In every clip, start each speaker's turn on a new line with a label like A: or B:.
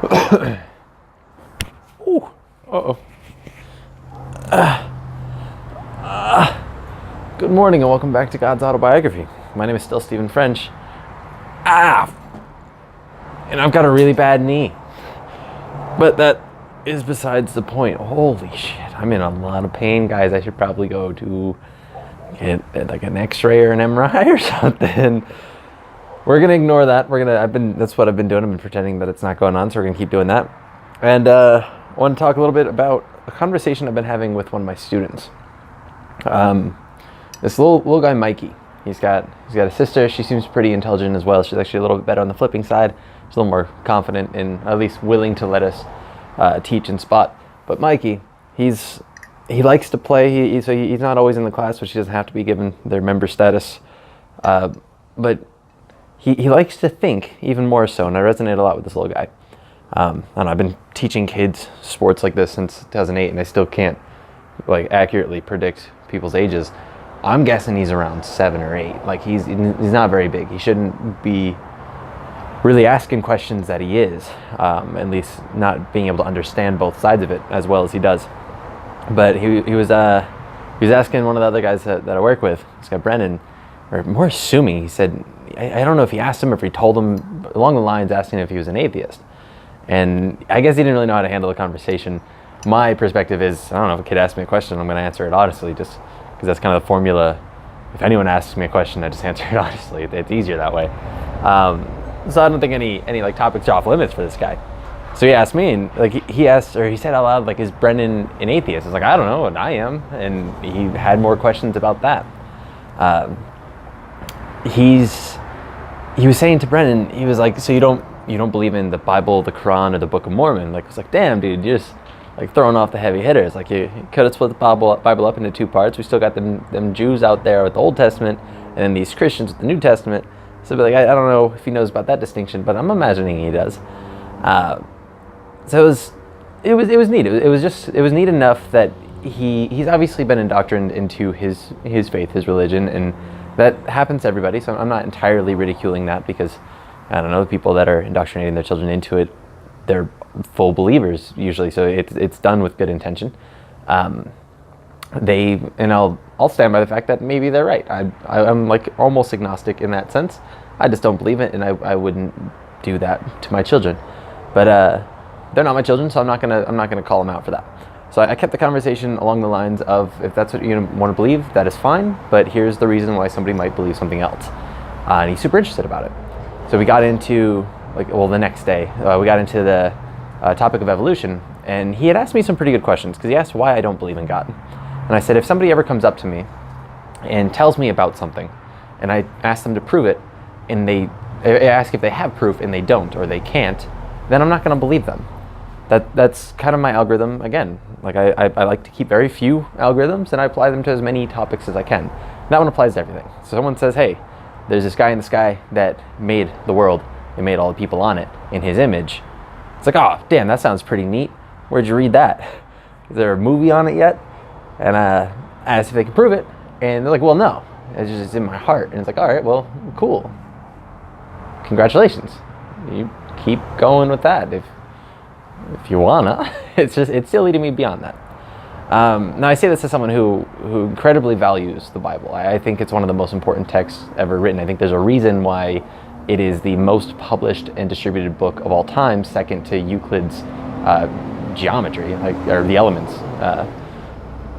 A: Ooh. Uh-oh. Good morning and welcome back to God's Autobiography. My name is still Stephen French. And I've got a really bad knee. But that is besides the point. Holy shit, I'm in a lot of pain, guys. I should probably go to get like an x-ray or an MRI or something. We're gonna ignore that. That's what I've been doing. I've been pretending that it's not going on, so we're gonna keep doing that. And I want to talk a little bit about a conversation I've been having with one of my students. This little guy, Mikey. He's got a sister. She seems pretty intelligent as well. She's actually a little bit better on the flipping side. She's a little more confident and at least willing to let us teach and spot. But Mikey, he likes to play. So he's not always in the class, which he doesn't have to be given their member status. But he likes to think even more so, and I resonate a lot with this little guy. And I've been teaching kids sports like this since 2008, and I still can't accurately predict people's ages. I'm guessing he's around 7 or 8. Like he's not very big. He shouldn't be really asking questions that he is, at least not being able to understand both sides of it as well as he does. But he was asking one of the other guys that I work with, this guy Brennan, or more assuming, he said, I don't know if he asked him or if he told him along the lines asking if he was an atheist. And I guess he didn't really know how to handle the conversation. My perspective is, I don't know, if a kid asks me a question, I'm going to answer it honestly, just because that's kind of the formula. If anyone asks me a question, I just answer it honestly. It's easier that way. So I don't think any topics are off limits for this guy. So he asked me, and he said out loud, is Brennan an atheist? I was like, I don't know, and I am. And he had more questions about that. He was saying to Brennan, he was like, so you don't believe in the Bible, the Quran, or the Book of Mormon? I was like, damn, dude, you're just throwing off the heavy hitters. You could have split the Bible up into 2 parts. We still got them Jews out there with the Old Testament, and then these Christians with the New Testament. So I don't know if he knows about that distinction, but I'm imagining he does. So it was neat. It was neat enough that he's obviously been indoctrinated into his faith, his religion, and that happens to everybody. So I'm not entirely ridiculing that, because I don't know, the people that are indoctrinating their children into it, they're full believers usually. So it's done with good intention. I'll stand by the fact that maybe they're right. I'm almost agnostic in that sense. I just don't believe it, and I wouldn't do that to my children. But they're not my children, so I'm not gonna call them out for that. So I kept the conversation along the lines of, if that's what you want to believe, that is fine. But here's the reason why somebody might believe something else. And he's super interested about it. So we got into the next day we got into the topic of evolution, and he had asked me some pretty good questions, because he asked why I don't believe in God. And I said, if somebody ever comes up to me and tells me about something, and I ask them to prove it, and I ask if they have proof and they don't, or they can't, then I'm not going to believe them. That's kind of my algorithm. Again, I like to keep very few algorithms, and I apply them to as many topics as I can. That one applies to everything. So someone says, hey, there's this guy in the sky that made the world and made all the people on it in his image. It's like, oh, damn, that sounds pretty neat. Where'd you read that? Is there a movie on it yet? And I asked if they could prove it, and they're like, well, no, it's just in my heart. And it's like, all right, well, cool. Congratulations. You keep going with that if you wanna. It's silly to me beyond that. Now I say this as someone who incredibly values the Bible. I think it's one of the most important texts ever written. I think there's a reason why it is the most published and distributed book of all time, second to Euclid's geometry, or the elements,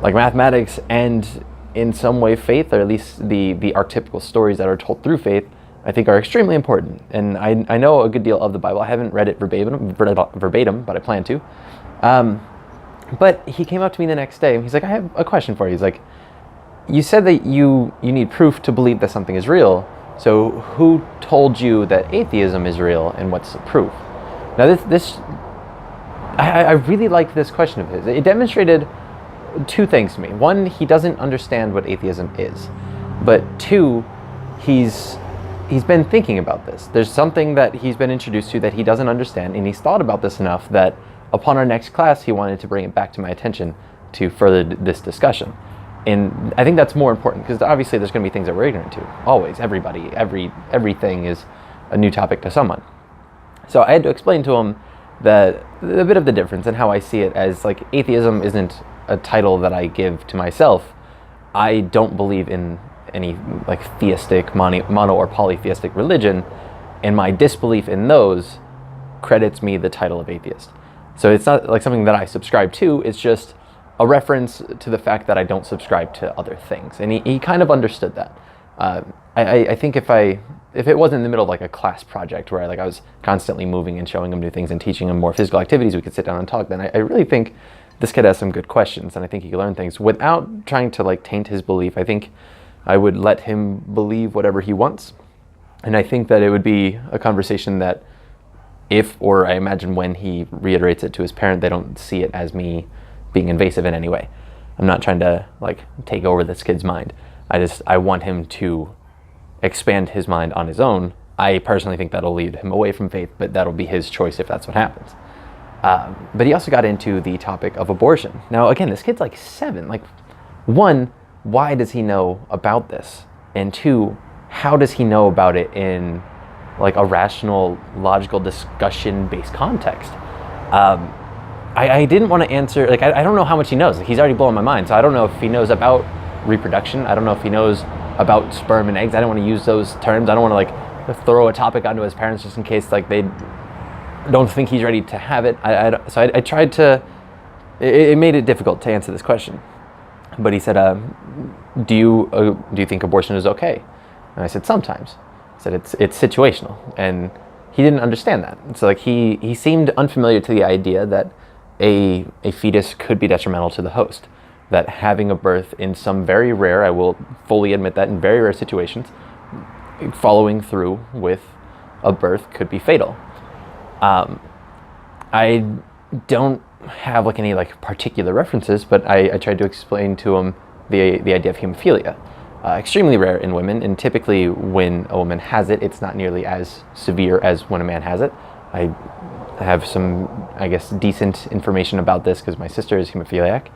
A: like mathematics, and in some way faith, or at least the archetypical stories that are told through faith, I think are extremely important. And I know a good deal of the Bible. I haven't read it verbatim, but I plan to. But he came up to me the next day, and he's like, I have a question for you. He's like, you said that you need proof to believe that something is real. So who told you that atheism is real, and what's the proof? Now I really liked this question of his. It demonstrated 2 things to me. 1, he doesn't understand what atheism is. But 2, he's been thinking about this. There's something that he's been introduced to that he doesn't understand, and he's thought about this enough that upon our next class, he wanted to bring it back to my attention to further this discussion. And I think that's more important, because obviously there's going to be things that we're ignorant to. Always, everybody, everything is a new topic to someone. So I had to explain to him a bit of the difference and how I see it as like atheism isn't a title that I give to myself. I don't believe in any like theistic, mono or polytheistic religion, and my disbelief in those credits me the title of atheist. So it's not like something that I subscribe to, it's just a reference to the fact that I don't subscribe to other things. And he kind of understood that. I think if it wasn't in the middle of like a class project where I was constantly moving and showing him new things and teaching him more physical activities, we could sit down and talk, then I really think this kid has some good questions, and I think he can learn things without trying to like taint his belief. I think I would let him believe whatever he wants. And I think that it would be a conversation that or I imagine when he reiterates it to his parent, they don't see it as me being invasive in any way. I'm not trying to like take over this kid's mind. I want him to expand his mind on his own. I personally think that'll lead him away from faith, but that'll be his choice if that's what happens. But he also got into the topic of abortion. Now, again, this kid's like 7. Like, 1, why does he know about this? And 2, how does he know about it in like a rational, logical, discussion-based context? I didn't want to answer, like, I don't know how much he knows. Like, he's already blowing my mind. So I don't know if he knows about reproduction. I don't know if he knows about sperm and eggs. I don't want to use those terms. I don't want to like throw a topic onto his parents just in case like they don't think he's ready to have it. So I tried to, it made it difficult to answer this question. But he said, do you think abortion is okay? And I said, sometimes. I said, it's situational. And he didn't understand that. So like he seemed unfamiliar to the idea that a fetus could be detrimental to the host. That having a birth in some very rare, I will fully admit that in very rare situations, following through with a birth could be fatal. I don't have like any like particular references, but I tried to explain to him the idea of hemophilia. Extremely rare in women, and typically when a woman has it, it's not nearly as severe as when a man has it. I have some, I guess, decent information about this because my sister is hemophiliac,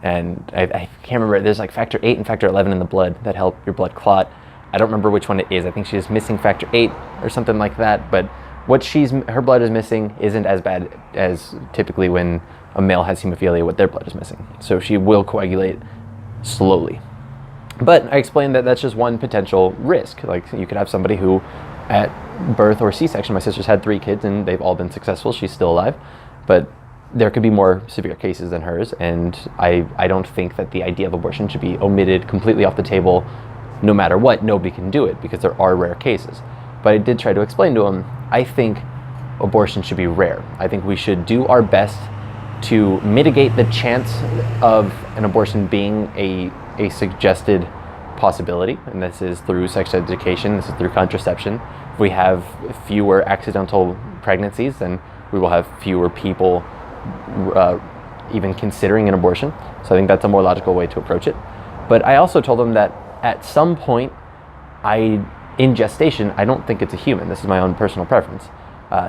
A: and I can't remember, there's like factor 8 and factor 11 in the blood that help your blood clot. I don't remember which one it is. I think she's missing factor 8 or something like that, but what her blood is missing isn't as bad as typically when a male has hemophilia, what their blood is missing. So she will coagulate slowly. But I explained that that's just one potential risk. Like, you could have somebody who at birth or C-section, my sister's had 3 kids and they've all been successful, she's still alive, but there could be more severe cases than hers, and I don't think that the idea of abortion should be omitted completely off the table. No matter what, nobody can do it because there are rare cases. But I did try to explain to him, I think abortion should be rare. I think we should do our best to mitigate the chance of an abortion being a suggested possibility, and this is through sex education, this is through contraception. If we have fewer accidental pregnancies, then we will have fewer people even considering an abortion. So I think that's a more logical way to approach it. But I also told him that at some point, in gestation, I don't think it's a human. This is my own personal preference.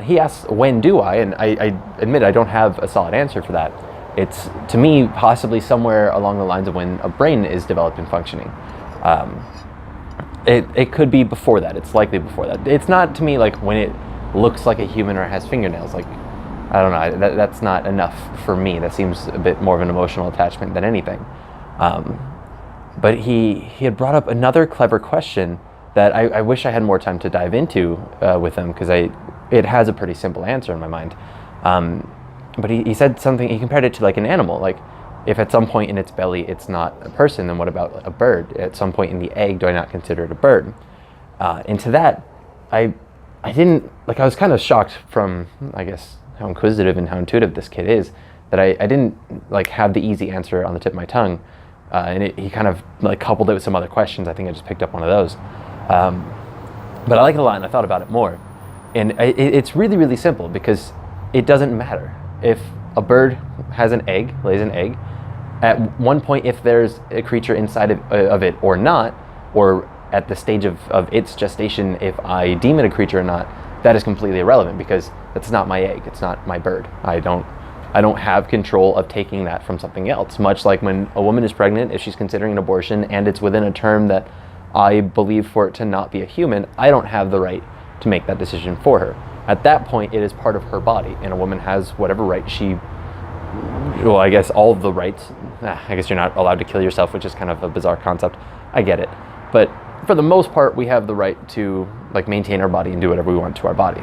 A: He asked, when do I? And I admit I don't have a solid answer for that. It's, to me, possibly somewhere along the lines of when a brain is developed and functioning. It could be before that. It's likely before that. It's not, to me, like when it looks like a human or has fingernails. Like, I don't know, that's not enough for me. That seems a bit more of an emotional attachment than anything. But he had brought up another clever question that I wish I had more time to dive into with him, because it has a pretty simple answer in my mind. But he said something, he compared it to like an animal. Like, if at some point in its belly it's not a person, then what about a bird? At some point in the egg, do I not consider it a bird? And to that, I didn't, like, I was kind of shocked from, I guess, how inquisitive and how intuitive this kid is, that I didn't like have the easy answer on the tip of my tongue. And he kind of like coupled it with some other questions. I think I just picked up one of those. But I like it a lot, and I thought about it more. And it's really, really simple, because it doesn't matter. If a bird has an egg, lays an egg, at one point, if there's a creature inside of it or not, or at the stage of its gestation, if I deem it a creature or not, that is completely irrelevant, because that's not my egg, it's not my bird. I don't have control of taking that from something else. Much like when a woman is pregnant, if she's considering an abortion and it's within a term that I believe for it to not be a human, I don't have the right to make that decision for her. At that point, it is part of her body, and a woman has whatever right well, I guess all of the rights. I guess you're not allowed to kill yourself, which is kind of a bizarre concept. I get it. But for the most part, we have the right to like maintain our body and do whatever we want to our body.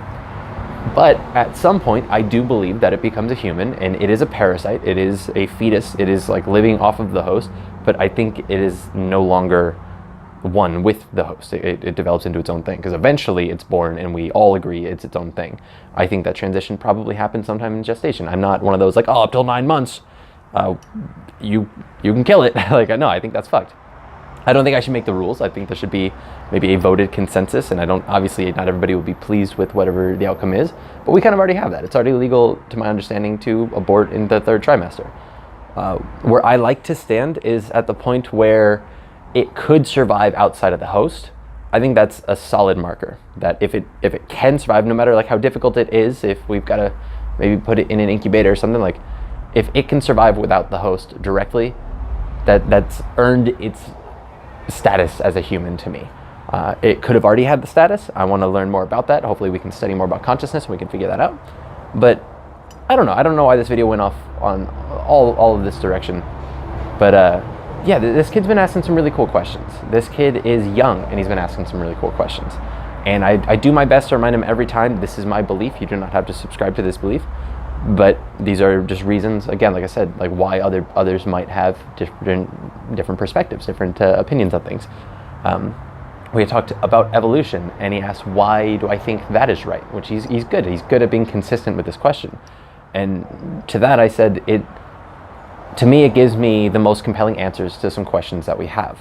A: But at some point, I do believe that it becomes a human, and it is a parasite. It is a fetus. It is like living off of the host. But I think it is no longer one with the host. It develops into its own thing, because eventually it's born and we all agree it's its own thing. I think that transition probably happens sometime in gestation. I'm not one of those like, oh, up till 9 months, you can kill it. Like, no, I think that's fucked. I don't think I should make the rules. I think there should be maybe a voted consensus, and obviously not everybody will be pleased with whatever the outcome is, but we kind of already have that. It's already legal, to my understanding, to abort in the 3rd trimester. Where I like to stand is at the point where it could survive outside of the host. I think that's a solid marker, that if it can survive, no matter like how difficult it is, if we've got to maybe put it in an incubator or something, like if it can survive without the host directly, that's earned its status as a human to me. It could have already had the status. I want to learn more about that. Hopefully we can study more about consciousness and we can figure that out. But I don't know why this video went off on all of this direction. But yeah, this kid's been asking some really cool questions. This kid is young and he's been asking some really cool questions. And I do my best to remind him every time, this is my belief. You do not have to subscribe to this belief. But these are just reasons, again, like I said, like why others might have different perspectives, different opinions on things. We talked about evolution, and he asked, why do I think that is right? Which he's good. He's good at being consistent with this question. And to that I said, to me, it gives me the most compelling answers to some questions that we have.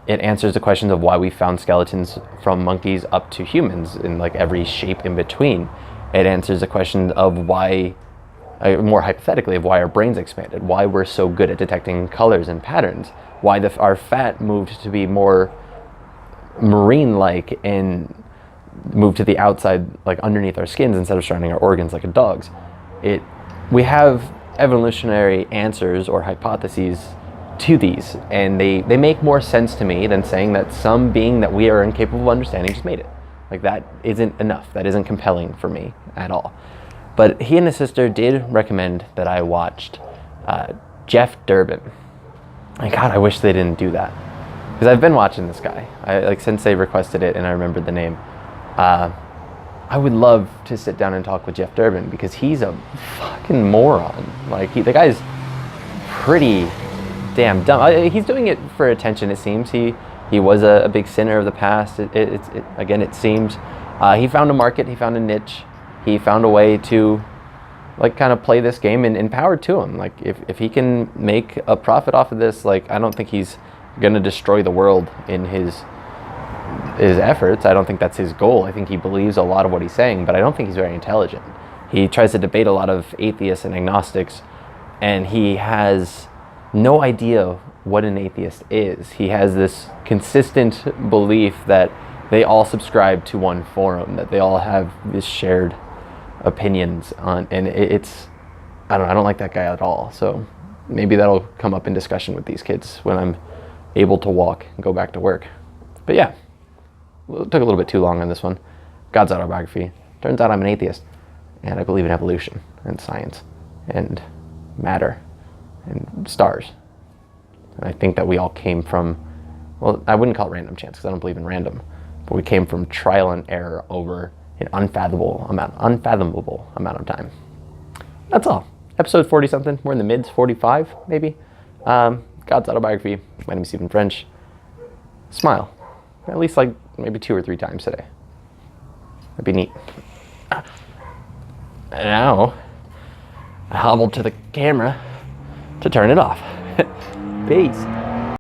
A: It answers the questions of why we found skeletons from monkeys up to humans in like every shape in between. It answers the question of why, more hypothetically, of why our brains expanded, why we're so good at detecting colors and patterns, why our fat moved to be more marine-like and moved to the outside, like underneath our skins instead of surrounding our organs like a dog's. We have evolutionary answers or hypotheses to these, and they make more sense to me than saying that some being that we are incapable of understanding just made it. Like, that isn't enough. That isn't compelling for me at all. But he and his sister did recommend that I watched Jeff Durbin. And God, I wish they didn't do that, because I've been watching this guy since they requested it, and I remembered the name. I would love to sit down and talk with Jeff Durbin, because he's a fucking moron. Like, the guy's pretty damn dumb. He's doing it for attention, it seems. He was a big sinner of the past. It seems. He found a market, he found a niche, he found a way to like kind of play this game, and power to him. Like, if he can make a profit off of this, like, I don't think he's gonna destroy the world in his efforts. I don't think that's his goal. I think he believes a lot of what he's saying, but I don't think he's very intelligent. He tries to debate a lot of atheists and agnostics, and he has no idea what an atheist is. He has this consistent belief that they all subscribe to one forum, that they all have this shared opinions on, and I don't like that guy at all. So maybe that'll come up in discussion with these kids when I'm able to walk and go back to work. But yeah, it took a little bit too long on this one. God's autobiography. Turns out I'm an atheist, and I believe in evolution and science and matter and stars. And I think that we all came from, well, I wouldn't call it random chance, because I don't believe in random, but we came from trial and error over an unfathomable amount of time. That's all. Episode 40 something. We're in the mids, 45 maybe. God's autobiography. My name is Stephen French. Smile. At least like maybe 2 or 3 times today. That'd be neat. And now I hobbled to the camera to turn it off. Peace.